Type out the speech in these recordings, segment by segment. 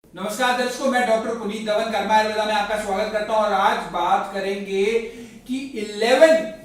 नमस्कार दर्शकों, मैं डॉक्टर पुनीत दवन कर्मा आयुर्वेदा में आपका स्वागत करता हूं और आज बात करेंगे कि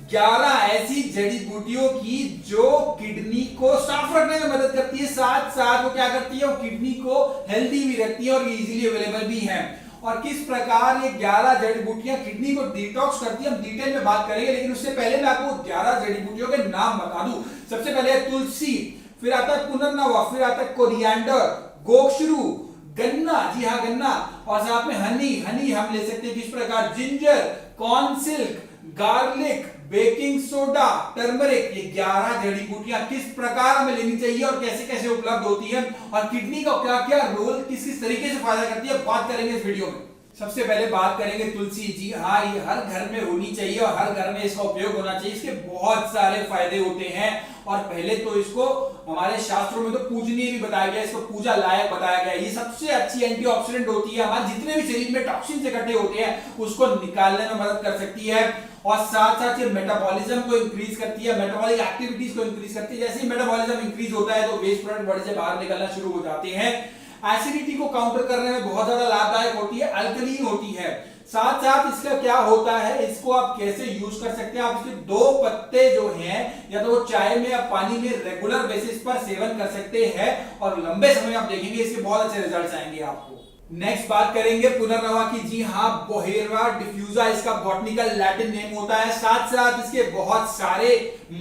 11 ऐसी जड़ी बूटियों की जो किडनी को साफ रखने में मदद करती है, साथ साथ वो क्या करती है, वो किडनी को हेल्दी भी रखती है और इजीली अवेलेबल भी है। और किस प्रकार ये 11 जड़ी बूटियां किडनी को डिटॉक्स करती है, हम डिटेल में बात करेंगे। लेकिन उससे पहले मैं आपको 11 जड़ी बूटियों के नाम बता दूं। सबसे पहले है तुलसी, फिर आता है पुनर्नवा, फिर आता है कोरिएंडर, गोक्षरू, गन्ना, जी हाँ गन्ना, और साथ में हनी हम ले सकते हैं किस प्रकार, ginger, corn silk, garlic, baking soda, turmeric. ये 11 जड़ी बूटियां किस प्रकार हमें लेनी चाहिए और कैसे कैसे उपलब्ध होती है और किडनी का क्या क्या रोल किस किस तरीके से फायदा करती है, बात करेंगे इस वीडियो में। सबसे पहले बात करेंगे तुलसी। जी हाँ, ये हर घर में होनी चाहिए और हर घर में इसका उपयोग होना चाहिए। इसके बहुत सारे फायदे होते हैं और पहले तो इसको हमारे शास्त्रों में तो पूजनीय भी बताया गया, इसको पूजा लायक बताया गया। ये सबसे अच्छी एंटीऑक्सीडेंट होती है, हमारे जितने भी शरीर में टॉक्सिन्स इकट्ठे होते हैं उसको निकालने में मदद कर सकती है। और साथ साथ ये मेटाबॉलिज्म को इंक्रीज करती है, मेटाबॉलिक एक्टिविटीज को इंक्रीज करती है। जैसे ही मेटाबॉलिज्म इंक्रीज होता है तो वेस्ट प्रोडक्ट बॉडी से बाहर निकलना शुरू हो जाते हैं। एसिडिटी को काउंटर करने में बहुत ज्यादा लाभदायक होती है, अल्कलीन होती है। साथ साथ इसका क्या होता है, इसको आप कैसे यूज कर सकते हैं, आप इसके 2 पत्ते जो हैं या तो वो चाय में या पानी में रेगुलर बेसिस पर सेवन कर सकते हैं और लंबे समय आप देखेंगे इसके बहुत अच्छे रिजल्ट्स आएंगे आपको। नेक्स्ट बात करेंगे पुनर्नवा की। जी हाँ, बोहेरवा डिफ्यूजा इसका बॉटनिकल लैटिन नेम होता है। साथ साथ इसके बहुत सारे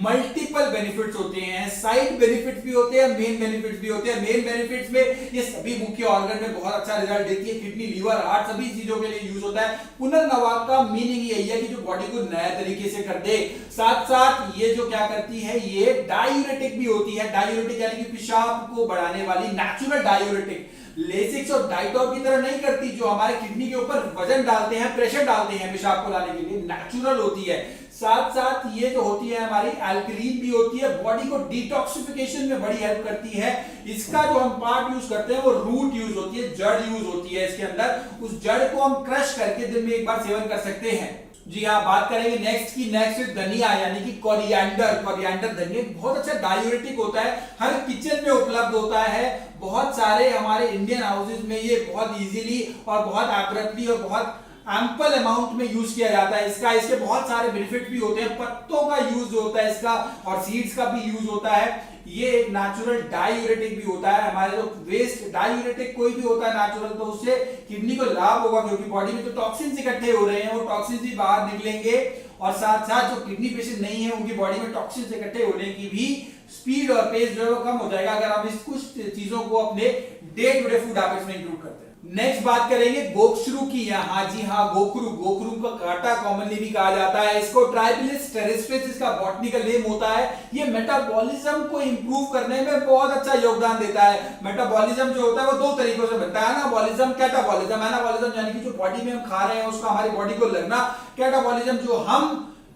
मल्टीपल बेनिफिट्स होते हैं, साइड बेनिफिट्स भी होते हैं, मेन बेनिफिट्स भी होते हैं। मेन बेनिफिट्स में ये सभी मुख्य ऑर्गन में बहुत अच्छा रिजल्ट देती है, किडनी, लीवर, हार्ट, सभी चीजों के लिए यूज होता है। पुनर्नवा का मीनिंग यही है कि जो बॉडी को नया तरीके से कर दे। साथ साथ ये जो क्या करती है, ये डायूरेटिक भी होती है। डायूरेटिक यानी कि पेशाब को बढ़ाने वाली नेचुरल डायूरेटिक। लेसिक्स और डाइटॉर की तरह नहीं करती, जो हमारे किडनी के ऊपर वजन डालते हैं, प्रेशर डालते हैं पेशाब को लाने के लिए, नेचुरल होती है। साथ साथ ये जो होती है हमारी अल्कलीन भी होती है, बॉडी को डिटॉक्सिफिकेशन में बड़ी हेल्प करती है। इसका जो हम पार्ट यूज करते हैं वो रूट यूज होती है, जड़ यूज होती है इसके अंदर। उस जड़ को हम क्रश करके दिन में एक बार सेवन कर सकते हैं। जी हाँ, बात करेंगे नेक्स्ट की। नेक्स्ट धनिया यानी कि कोरिएंडर। कोरिएंडर धनिया बहुत अच्छा डायूरेटिक होता है, हर किचन में उपलब्ध होता है। बहुत सारे हमारे इंडियन हाउसेज में ये बहुत इजीली और बहुत एब्रप्टली और बहुत एम्पल अमाउंट में यूज किया जाता है इसका। इसके बहुत सारे बेनिफिट भी होते हैं, पत्तों का यूज होता है इसका और सीड्स का भी यूज होता है। ये एक नेचुरल डायूरेटिक भी होता है। हमारे जो वेस्ट डायूरेटिक कोई भी होता है नेचुरल, तो उससे किडनी को लाभ होगा क्योंकि बॉडी में जो टॉक्सिन्स इकट्ठे हो रहे हैं वो टॉक्सिन्स भी बाहर निकलेंगे। और साथ साथ जो किडनी पेशेंट नहीं है उनकी बॉडी में टॉक्सिन्स इकट्ठे होने की भी स्पीड और पेस जो है वो कम हो जाएगा अगर हम इस कुछ चीजों को अपने day to day food habits में इंक्लूड करते हैं। नेक्स्ट बात करेंगे गोक्षरू की। यहाँ जी हाँ, गोखरू का कांटा कॉमनली भी कहा जाता है इसको। ट्राइबिलिस टेरेस्ट्रिस इसका बॉटनिकल नेम होता है। ये मेटाबॉलिज्म को इंप्रूव करने में बहुत अच्छा योगदान देता है। मेटाबॉलिज्म जो होता है वो 2 तरीकों से बनता है, एनाबॉलिज्म, कैटाबॉलिज्म। एनाबॉलिज्म यानी कि जो बॉडी में हम खा रहे हैं उसका हमारी बॉडी को लगना। कैटाबॉलिज्म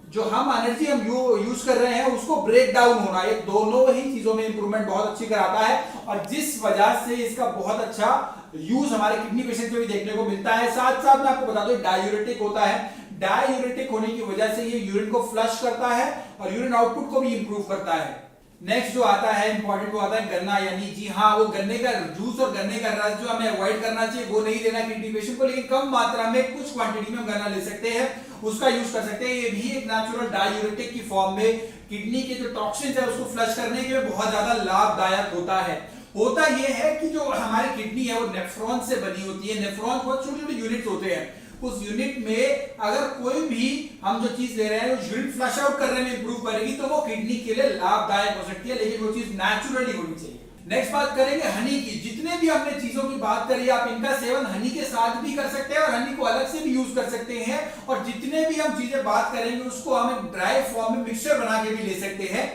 जो हम एनर्जी हम यूज कर रहे हैं उसको ब्रेक डाउन होना। ये दोनों ही चीजों में इंप्रूवमेंट बहुत अच्छी कराता है और जिस वजह से इसका बहुत अच्छा यूज हमारे किडनी पेशेंट में भी देखने को मिलता है। साथ साथ मैं आपको बता दूं डायूरेटिक होता है। डायूरेटिक होने की वजह से ये यूरिन को फ्लश करता है और यूरिन आउटपुट को भी इंप्रूव करता है। नेक्स्ट जो आता है इंपॉर्टेंट वो आता है गन्ना, यानी जी हाँ, वो गन्ने का जूस और गन्ने का रस जो हमें अवॉइड करना चाहिए, वो नहीं लेना किडनी पेशेंट को, लेकिन कम मात्रा में कुछ क्वांटिटी में हम गन्ना ले सकते हैं, उसका यूज कर सकते हैं। ये भी एक नेचुरल डायूरेटिक की फॉर्म में किडनी के जो टॉक्सिन्स है उसको फ्लश करने के लिए बहुत ज्यादा लाभदायक होता है। होता यह है कि जो हमारी किडनी है वो नेफ्रॉन से बनी होती है। नेफ्रॉन बहुत छोटे छोटे यूनिट्स होते हैं। उस यूनिट में अगर कोई भी हम जो चीज ले रहे हैं वो यूरिन फ्लश आउट करने में इंप्रूव करेगी तो वो किडनी के लिए लाभदायक हो सकती है, लेकिन वो चीज नेचुरली होनी चाहिए। नेक्स्ट बात करेंगे हनी की। जितने भी हमने चीजों की बात करी, आप इनका सेवन हनी के साथ भी कर सकते हैं और हनी को अलग से भी यूज कर सकते हैं। और जितने भी हम चीजें बात करेंगे उसको हम एक ड्राई फॉर्म में मिक्सचर बना के भी ले सकते हैं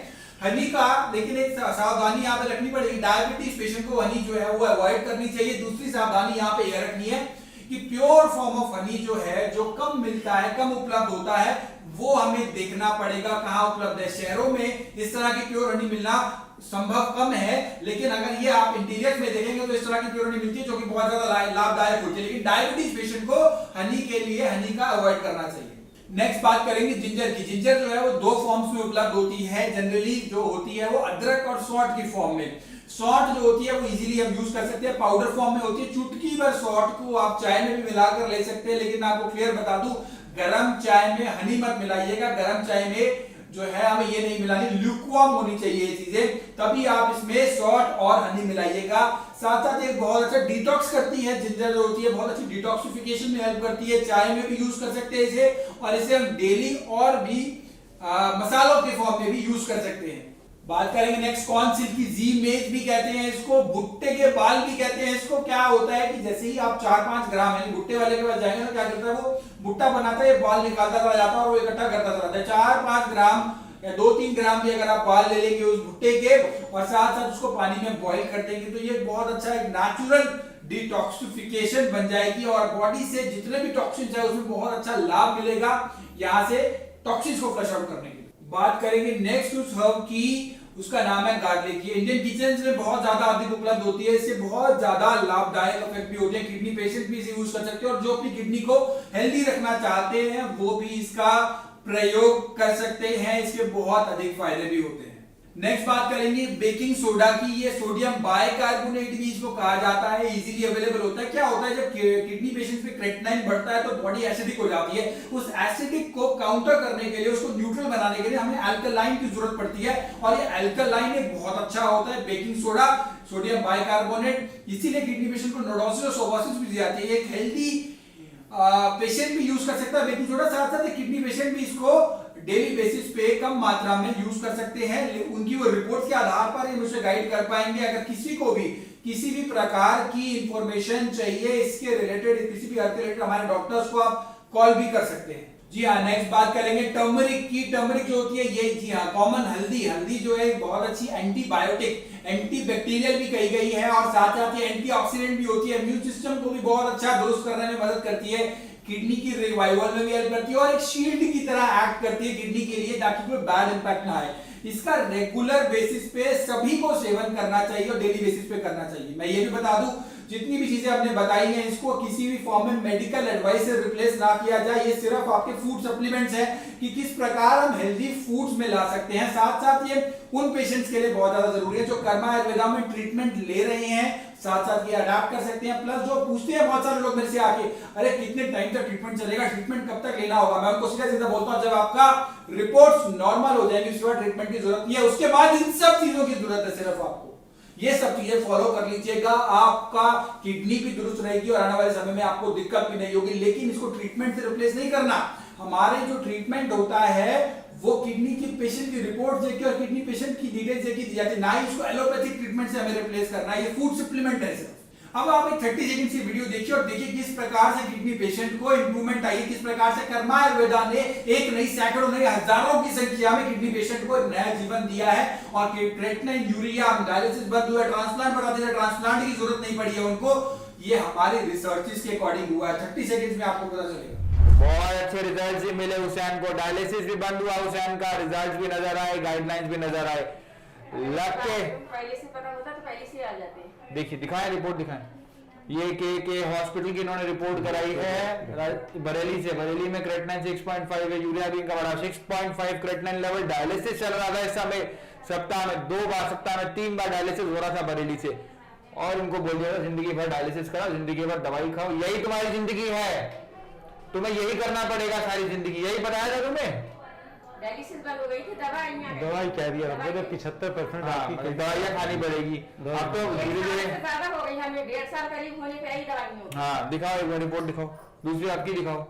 हनी का। लेकिन एक सावधानी यहाँ पे रखनी पड़ेगी, डायबिटीज पेशेंट को हनी जो है वो अवॉइड करनी चाहिए। दूसरी सावधानी यहाँ पे यह रखनी है कि प्योर फॉर्म ऑफ हनी जो है, जो कम मिलता है, कम उपलब्ध होता है, वो हमें देखना पड़ेगा कहां उपलब्ध है। शहरों में इस तरह की प्योर हनी मिलना संभव कम है, लेकिन अगर ये आप इंटीरियर में देखेंगे तो इस तरह की प्योर हनी मिलती है जो कि बहुत ज्यादा लाभदायक होती है। लेकिन डायबिटीज पेशेंट को हनी के लिए हनी का अवॉइड करना चाहिए। नेक्स्ट बात करेंगे जिंजर की। जिंजर जो है वो 2 फॉर्म्स में उपलब्ध होती है। जनरली जो होती है वो अदरक और सौंठ की फॉर्म में। सॉल्ट जो होती है वो इजीली हम यूज कर सकते हैं, पाउडर फॉर्म में होती है। चुटकी भर सॉल्ट को आप चाय में भी मिलाकर ले सकते हैं, लेकिन आपको क्लियर बता दूं गरम चाय में हनी मत मिलाइएगा। गरम चाय में जो है हमें ये नहीं मिलानी, ल्यूकवार्म होनी चाहिए ये चीजें, तभी आप इसमें सॉल्ट और हनी मिलाइएगा। साथ साथ एक बहुत अच्छा डिटॉक्स करती है, जिंजर जो होती है बहुत अच्छी डिटॉक्सिफिकेशन में हेल्प करती है, चाय में भी यूज कर सकते हैं इसे, और इसे हम डेली और भी मसालों के फॉर्म में भी यूज कर सकते हैं। बात करेंगे नेक्स्ट कॉर्न सिल्क की, जी मेज भी कहते हैं इसको, भुट्टे के बाल भी कहते हैं इसको। क्या होता है कि जैसे ही आप 4-5 ग्राम यानी भुट्टे वाले के पास जाएंगे तो क्या करता है वो भुट्टा बनाता है, बाल निकालता चला जाता है और वो इकट्ठा करता चला जाता है। 4-5 ग्राम या 2-3 ग्राम भी अगर आप बाल ले लेंगे उस भुट्टे के और साथ साथ उसको पानी में बॉईल कर देंगे तो ये बहुत अच्छा एक नेचुरल डिटॉक्सिफिकेशन बन जाएगी और बॉडी से जितने भी टॉक्सिन्स है उसमें बहुत अच्छा लाभ मिलेगा यहाँ से टॉक्सिन्स को फ्लश आउट करने के लिए। बात करेंगे नेक्स्ट उस हर्ब की, उसका नाम है गार्लिक। ये इंडियन किचन में बहुत ज्यादा अधिक उपलब्ध होती है, इससे बहुत ज्यादा लाभदायक इफेक्ट भी होते हैं। किडनी पेशेंट भी इसे यूज कर सकते हैं और जो अपनी किडनी को हेल्दी रखना चाहते हैं वो भी इसका प्रयोग कर सकते हैं, इसके बहुत अधिक फायदे भी होते हैं। नेक्स्ट बात करेंगे बेकिंग सोडा की। ये सोडियम बाइकार्बोनेट भी इसको कहा जाता है, इजीली अवेलेबल होता है। क्या होता है जब किडनी पेशेंट में क्रेटिनाइन बढ़ता है तो बॉडी एसिडिक हो जाती है, उस एसिडिक को काउंटर करने के लिए, उसको न्यूट्रल बनाने के लिए हमें अल्कलाइन की जरूरत पड़ती है और ये अल्कलाइन एक बहुत अच्छा होता है बेकिंग सोडा, सोडियम बाइकार्बोनेट। इसीलिए किडनी पेशेंट को नोडोसिस और सोबोसिस भी दी जाती है। एक हेल्दी पेशेंट भी यूज कर सकता है बेकिंग सोडा, साथ साथ किडनी पेशेंट भी इसको डेली बेसिस पे कम मात्रा में यूज कर सकते हैं। उनकी वो रिपोर्ट के आधार पर ही मुझे गाइड कर पाएंगे। अगर किसी को भी किसी भी प्रकार की इंफॉर्मेशन चाहिए इसके रिलेटेड, किसी भी अर्थ के रिलेटेड, हमारे डॉक्टर्स को आप कॉल भी कर सकते हैं। जी हाँ, नेक्स्ट बात करेंगे टर्मरिक की। टर्मरिक जो होती है ये, जी हाँ, कॉमन हल्दी। हल्दी जो है बहुत अच्छी एंटीबायोटिक, एंटीबैक्टीरियल भी कही गई है और साथ साथ ये एंटीऑक्सीडेंट भी होती है। इम्यून सिस्टम को भी बहुत अच्छा दुरुस्त करने में मदद करती है, किडनी की रिवाइवल में भी हेल्प करती है और एक शील्ड की तरह एक्ट करती है किडनी के लिए, ताकि कोई बैड इंपैक्ट ना आए। इसका रेगुलर बेसिस पे सभी को सेवन करना चाहिए और डेली बेसिस पे करना चाहिए। मैं ये भी बता दूं जितनी भी चीजें हमने बताई हैं इसको किसी भी फॉर्म में मेडिकल एडवाइस से रिप्लेस ना किया जाए। ये सिर्फ आपके फूड सप्लीमेंट्स हैं कि किस प्रकार हम हेल्दी फूड्स में ला सकते हैं। साथ साथ ये उन पेशेंट्स के लिए बहुत ज्यादा जरूरी है जो कर्मा आयुर्वेदा में ट्रीटमेंट ले रहे हैं, साथ साथ ये अडॉप्ट कर सकते हैं। प्लस जो पूछते हैं बहुत सारे लोग मेरे से आके, अरे कितने टाइम तक ट्रीटमेंट चलेगा, ट्रीटमेंट कब तक लेना होगा, मैं उनको सीधा बोलता हूं जब आपका रिपोर्ट्स नॉर्मल हो जाएंगी उसके बाद ट्रीटमेंट की जरूरत नहीं है, उसके बाद इन सब चीजों की जरूरत है। सिर्फ आपको ये सब चीजें फॉलो कर लीजिएगा, आपका किडनी भी दुरुस्त रहेगी और आने वाले समय में आपको दिक्कत भी नहीं होगी। लेकिन इसको ट्रीटमेंट से रिप्लेस नहीं करना। हमारे जो ट्रीटमेंट होता है वो किडनी की पेशेंट की रिपोर्ट देखिए और किडनी पेशेंट की डिटेल्स देखी दी जाती है, ना ही इसको एलोपैथिक ट्रीटमेंट से हमें रिप्लेस करना है। ये फूड सप्लीमेंट है सिर्फ। अब आप एक 30 सेकंड की वीडियो देखिए और देखिए किस प्रकार से किडनी पेशेंट को इंप्रूवमेंट आई, किस प्रकार से कर्मा आयुर्वेदा ने एक नहीं सैकड़ों नहीं हजारों की संख्या में किडनी पेशेंट को नया जीवन दिया है और क्रेटिनाइन, यूरिया, डायलिसिस बंद हुआ, ट्रांसप्लांट बता दिया, ट्रांसप्लांट की जरूरत नहीं पड़ी है उनको। ये हमारी रिसर्चेस के अकॉर्डिंग हुआ है। 30 सेकंड्स में आपको पता चलेगा। बहुत अच्छे रिजल्ट भी मिले हुसैन को, डायलिसिस भी बंद हुआ हुसैन का, रिजल्ट भी नजर आए, गाइडलाइंस भी नजर आए। लग के पहले से पता होता तो पहले से आ जाते। देखिए, दिखाएं रिपोर्ट, दिखाएं। ये के हॉस्पिटल की इन्होंने रिपोर्ट कराई है बरेली से। बरेली में क्रेटिनाइन 6.5 है, यूरिया भी इनका बढ़ा 6.5 क्रेटिनाइन लेवल। डायलिसिस चल रहा था इस समय, सप्ताह में 2 बार, सप्ताह में 3 बार डायलिसिस हो रहा था बरेली से। और उनको बोल दिया जिंदगी भर डायलिसिस कराओ, जिंदगी भर दवाई खाओ, यही तुम्हारी जिंदगी है, तुम्हें यही करना पड़ेगा सारी जिंदगी। यही बताया था तुम्हें। डायलिसिस बंद हो गई थी, दवाई कह दिया 75% आपकी दवाइयाँ खानी पड़ेगी। अब तो धीरे धीरे ज्यादा हो गई, हमें 1.5 साल करीब होने पे ही दवाई होती। हाँ, दिखाओ एक बार रिपोर्ट दिखाओ, दूसरी आपकी दिखाओ,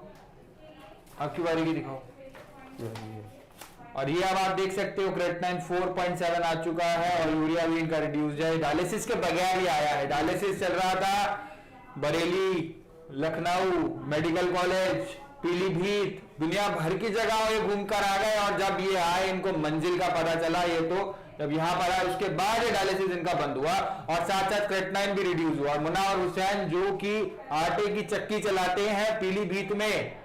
आपकी बारी की दिखाओ। और ये अब आप देख सकते हो क्रेटिनाइन 4.7 आ चुका है और यूरिया भी इनका रिड्यूस है। डायलिसिस के बगैर ही आया है। डायलिसिस चल रहा था बरेली, लखनऊ मेडिकल कॉलेज, पीलीभीत, दुनिया भर की जगह ये घूमकर आ गए और जब ये आए इनको मंजिल का पता चला, ये तो जब यहाँ पर आए उसके बाद ये डायलिसिस इनका बंद हुआ और साथ साथ क्रेटिनाइन भी रिड्यूस हुआ। मुन्ना और हुसैन जो कि आटे की चक्की चलाते हैं पीलीभीत में,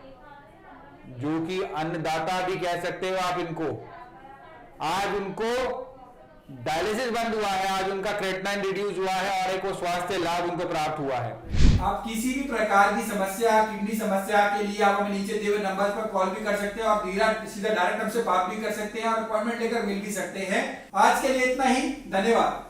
जो कि अन्नदाता भी कह सकते हो आप इनको, आज उनको डायलिसिस बंद हुआ है, आज उनका क्रेटिनाइन रिड्यूस हुआ है और एक वो स्वास्थ्य लाभ उनको प्राप्त हुआ है। आप किसी भी प्रकार की समस्या, किडनी समस्या के लिए आप हमें नीचे दिए हुए नंबर पर कॉल भी कर सकते हैं और सीधा डायरेक्ट हमसे बात भी कर सकते हैं और अपॉइंटमेंट लेकर मिल भी सकते हैं। आज के लिए इतना ही, धन्यवाद।